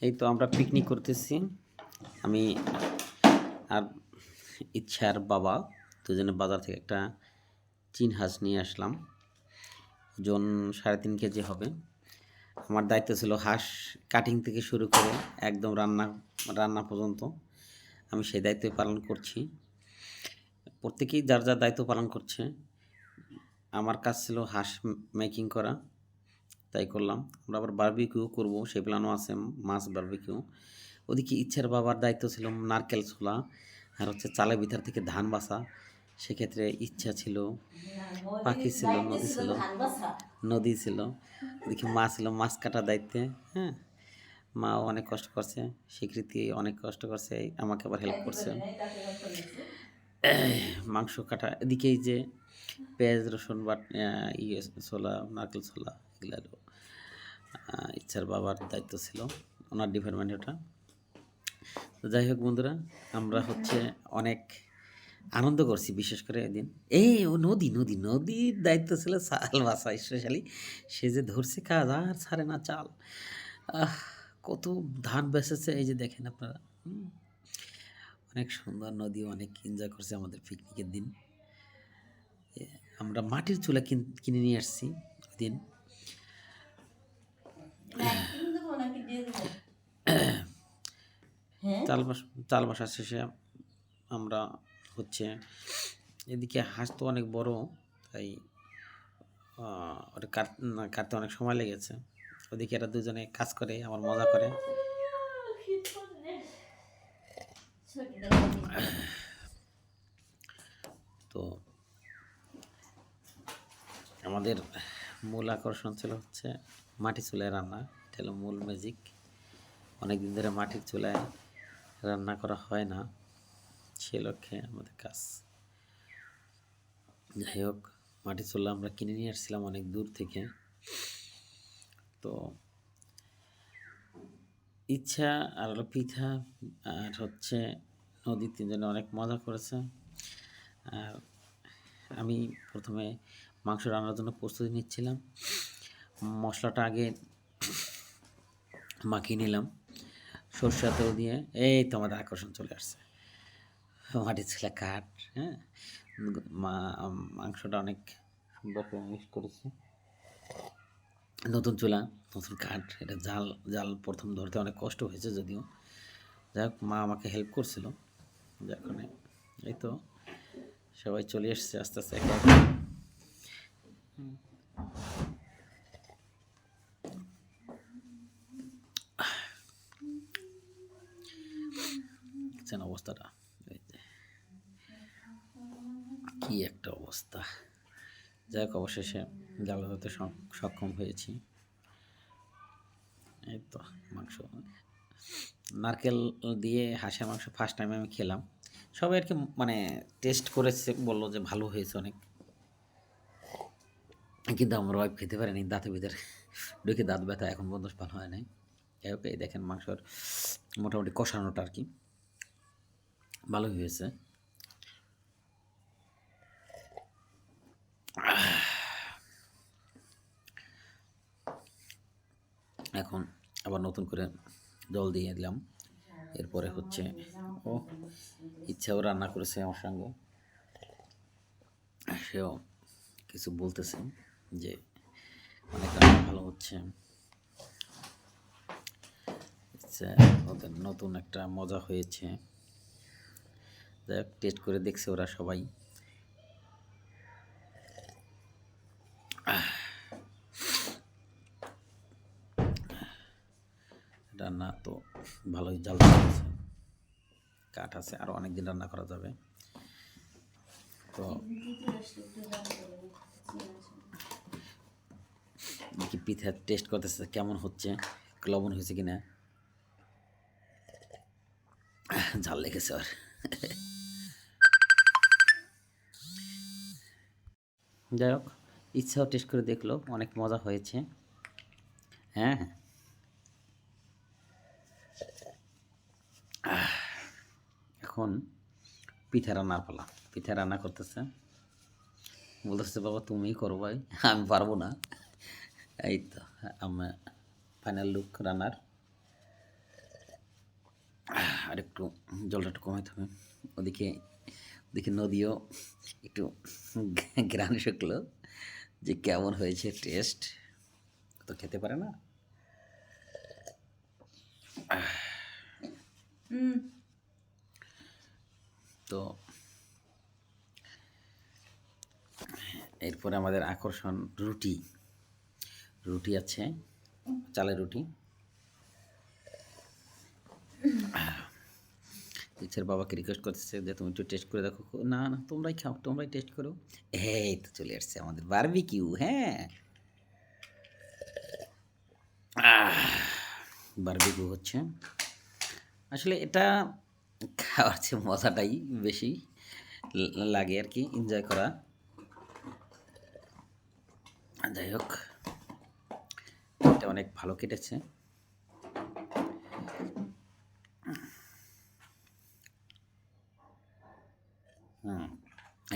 এই তো আমরা পিকনিক করতেছি। আমি আর ইচ্ছার বাবা দুজনে বাজার থেকে একটা চিন হাঁস নিয়ে আসলাম। ওজন 3.5 কেজি হবে। আমার দায়িত্ব ছিল হাঁস কাটিং থেকে শুরু করে একদম রান্না পর্যন্ত আমি সেই দায়িত্ব পালন করছি। প্রত্যেকেই যার যার দায়িত্ব পালন করছে। আমার কাজ ছিল হাঁস মেকিং করা, তাই করলাম। আমরা আবার বারবিকিউ করবো সেই প্ল্যানও আছে, মাছ বারবিকিউ। ওদিকে ইচ্ছার বাবার দায়িত্ব ছিল নারকেল ছোলা আর হচ্ছে চালের ভিতর থেকে ধান বাছা। সেক্ষেত্রে ইচ্ছা ছিল, পাখি ছিল, নদী ছিল, ওদিকে মা ছিল মাছ কাটার দায়িত্বে। হ্যাঁ, মাও অনেক কষ্ট করছে, স্বীকৃতি অনেক কষ্ট করছে, আমাকে আবার হেল্প করছে মাংস কাটা। এদিকে এই যে পেঁয়াজ রসুন বা ইয়ে ছোলা, নারকেল ছোলা, এগুলো ইচ্ছার বাবার দায়িত্ব ছিল, ওনার ডিপার্টমেন্ট ওটা। তো যাই হোক বন্ধুরা, আমরা হচ্ছে অনেক আনন্দ করছি, বিশেষ করে এদিন ও নদীর দায়িত্ব ছিল চাল বাছা। স্পেশালি সে যে ধরছে কাজ আর ছাড়ে না চাল। কত ধান বেঁচেছে এই যে দেখেন আপনারা। অনেক সুন্দর নদী, অনেক এনজয় করছে আমাদের পিকনিকের দিন। আমরা মাটির চুলা কিনে নিয়ে আসছি ওই দিন। চাল বাসা শেষে আমরা হচ্ছে এদিকে হাঁস তো অনেক বড়, তাই ওটা কাটতে অনেক সময় লেগেছে। ওদিকে এরা দুজনে কাজ করে, আমার মজা করে। তো আমাদের মূল আকর্ষণ ছিল হচ্ছে মাটি চুলায় রান্না। এটা হলো মূল ম্যাজিক। অনেকদিন ধরে মাটির চুলায় রান্না করা হয় না, সে লক্ষ্যে আমাদের কাজ। যাই হোক, মাটির চুলা আমরা কিনে নিয়ে আসছিলাম অনেক দূর থেকে। তো ইচ্ছা আর হলো পিঠা আর হচ্ছে নদীর তিনজনে অনেক মজা করেছে। আর আমি প্রথমে মাংস রান্নার জন্য প্রস্তুতি নিচ্ছিলাম। মশলাটা আগে মাখিয়ে নিলাম সরষে তেল দিয়ে। এই তো আমাদের আকর্ষণ চলে আসছে, মাটির চুলা কাঠ। হ্যাঁ, মাংসটা অনেক সুন্দর করে মিক্স করেছি। নতুন চুলা, নতুন কাঠ, এটা জাল প্রথম ধরতে অনেক কষ্ট হয়েছে যদিও। যাই হোক, মা আমাকে হেল্প করছিল। যখন এই তো সবাই চলে এসছে আস্তে আস্তে একে একে। দেখছেন অবস্থাটা, কি একটা অবস্থা। যাই হোক, অবশেষে জাল ধরতে সক্ষম হয়েছি। এই তো মাংস, নারকেল দিয়ে হাঁসের মাংস ফার্স্ট টাইম আমি খেলাম। সবাই আর কি মানে টেস্ট করেছে, বললো যে ভালো হয়েছে অনেক, কিন্তু আমার ওয়াইফ খেতে পারেনি, দাঁতের ভিতরে ঢুকে দাঁত ব্যথা, এখন পর্যন্ত ভালো হয় নাই। যাই হোক, এই দেখেন মাংসর মোটামুটি কষানোটা আর কি ভালোই হয়েছে। এখন আবার নতুন করে জল দিয়ে দিলাম। এরপরে হচ্ছে ও ইচ্ছাও রান্না করেছে আমার সঙ্গে, সেও কিছু বলতেছে যে অনেক রান্না ভালো হচ্ছে। ওদের নতুন একটা মজা হয়েছে। যাই হোক, টেস্ট করে দেখছে ওরা সবাই। রান্না তো ভালোই জাল আছে, কাঠ আছে, আরও অনেকদিন রান্না করা যাবে। তো দেখি পিঠা টেস্ট করতেছে কেমন হচ্ছে, লবণ হয়েছে কিনা। ঝাল লেগেছে আর। যাই হোক, ইচ্ছাও টেস্ট করে দেখলো, অনেক মজা হয়েছে। হ্যাঁ, এখন পিঠা রান্নার পালা। পিঠা রান্না করতেছে, বলতেছে বাবা তুমিই করো ভাই, আমি পারবো না। এই তো আমার ফাইনাল লুক রান্নার। আর একটু জলটা একটু কমাইতে হবে। ওদিকে ওদিকে নদীও একটু ঘ্রাণ শুকলো যে কেমন হয়েছে টেস্ট। তো খেতে পারে না। তো এরপরে আমাদের আকর্ষণ রুটি। রুটি আছে, চালের রুটি। ইচ্ছার বাবাকে রিকোয়েস্ট করতেছে যে তুমি একটু টেস্ট করে দেখো। না না, তোমরাই খাও, তোমরাই টেস্ট করো। এই তো চলে আসছে আমাদের বারবিকিউ। হ্যাঁ, বারবিকিউ হচ্ছে। আসলে এটা খাওয়ার চেয়ে মজাটাই বেশি লাগে আর কি, এনজয় করা। যাই হোক, এটা অনেক ভালো কেটেছে।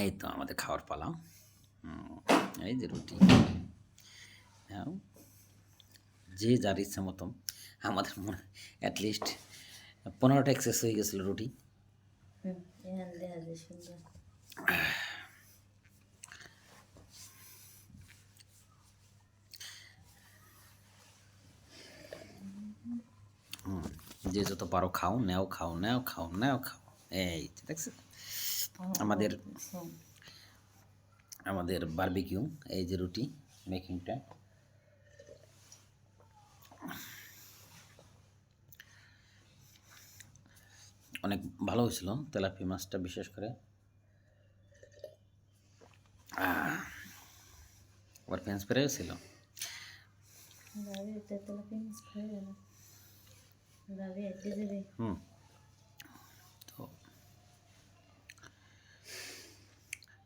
এই তো আমাদের খাওয়ার পালা। এই যে রুটি, হ্যাঁ, যে যার ইচ্ছা মতো। আমাদের মনে অ্যাটলিস্ট 15টা এক্সেস হয়ে গেছিলো রুটি। যে যত পারো খাও, নেও খাও, নেও খাও, নেও খাও। এই দেখছো আমাদের আমাদের বারবিকিউ। এই যে রুটি মেকিংটা। অনেক ভালো হয়েছিল তেলাপিয়া মাছটা বিশেষ করে। আবার ফ্রেঞ্চ ফ্রাইও ছিল। তো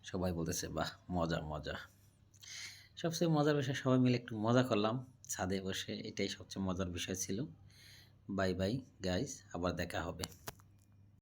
সবাই বলতেছে বাহ, মজা মজা। সবচেয়ে মজার বিষয়, সবাই মিলে একটু মজা করলাম ছাদে বসে, এটাই সবচেয়ে মজার বিষয় ছিল। বাই বাই গাইস, আবার দেখা হবে।